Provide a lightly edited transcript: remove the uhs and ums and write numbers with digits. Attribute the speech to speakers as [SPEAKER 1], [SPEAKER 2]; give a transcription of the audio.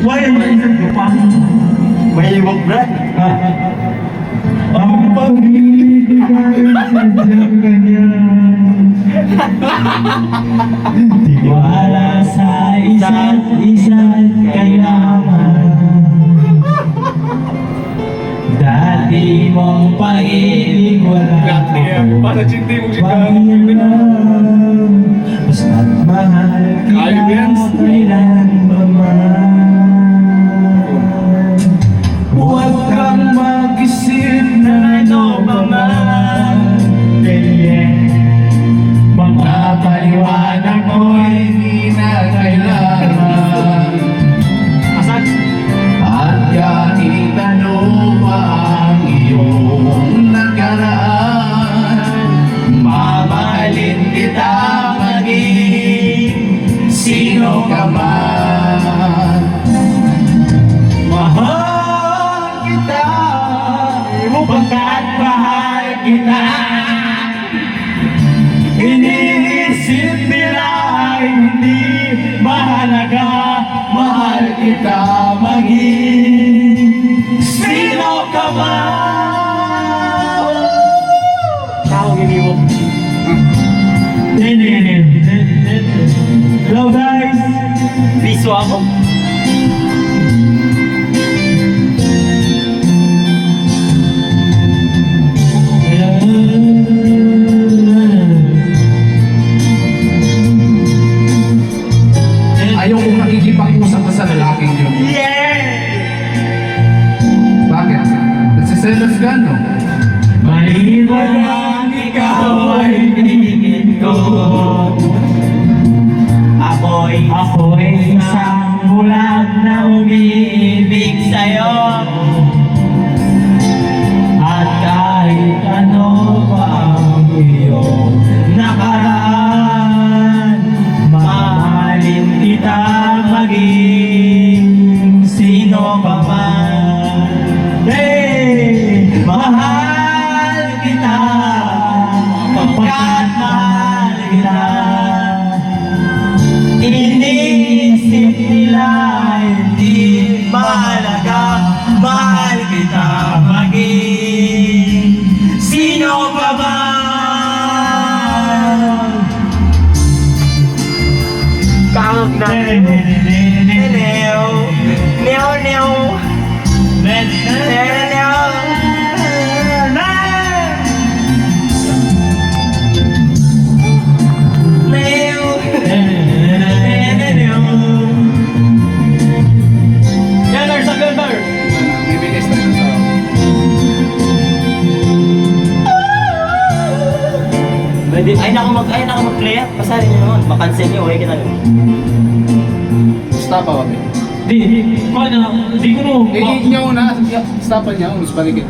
[SPEAKER 1] Why ang lupang?
[SPEAKER 2] Mahibog, Brad.
[SPEAKER 1] Ang pag-ibig ay sadyang ganyan. Tiwala sa isa't isa't kailangan. Dati mong pag-ibig wala ako.
[SPEAKER 3] Para chinti mo si
[SPEAKER 1] Panginoon, basta't mahal kita kailan pa man. Huwag kang mag-isip na ano pa man. Mga paliwanag mo'y
[SPEAKER 3] Hindi na kailangan.
[SPEAKER 1] asan?
[SPEAKER 3] At kahit ano pa ang iyong nakaraan, mamahalin kita maging sino ka man.
[SPEAKER 1] Mahal kita, pagkat mahal kita. Iniisip nila ay hindi mahalaga. Mahal kita maging sino ka man.
[SPEAKER 2] Tao giniwok.
[SPEAKER 1] Hello guys.
[SPEAKER 2] Piso ako.
[SPEAKER 3] Ayaw kong nakikipag-usap ka sa lalaking yun.
[SPEAKER 1] Yeah!
[SPEAKER 3] Bakit? Nagsiselos ka, no?
[SPEAKER 1] Maliwanag ikaw ay tingin ko. Ako'y isang bulag na umiibig sa'yo. At kahit ano pa ang iyong nakaraan, mahalin kita maging sino ka man. Hey! Mahal kita, pagkat mahal kita. Iniisip nila hindi mahalaga. Mahal kita maging sino ka man.
[SPEAKER 2] Kahag na. Neo. Neo, neo.
[SPEAKER 3] Bibilis na ng tao.
[SPEAKER 2] Ay na ako mag-play. Pasarin niyo naman. Makancel niyo. Okay kita yun.
[SPEAKER 3] Stop ako.
[SPEAKER 1] Di ko na.
[SPEAKER 3] Niya una. Stopan niya. Unos paligid.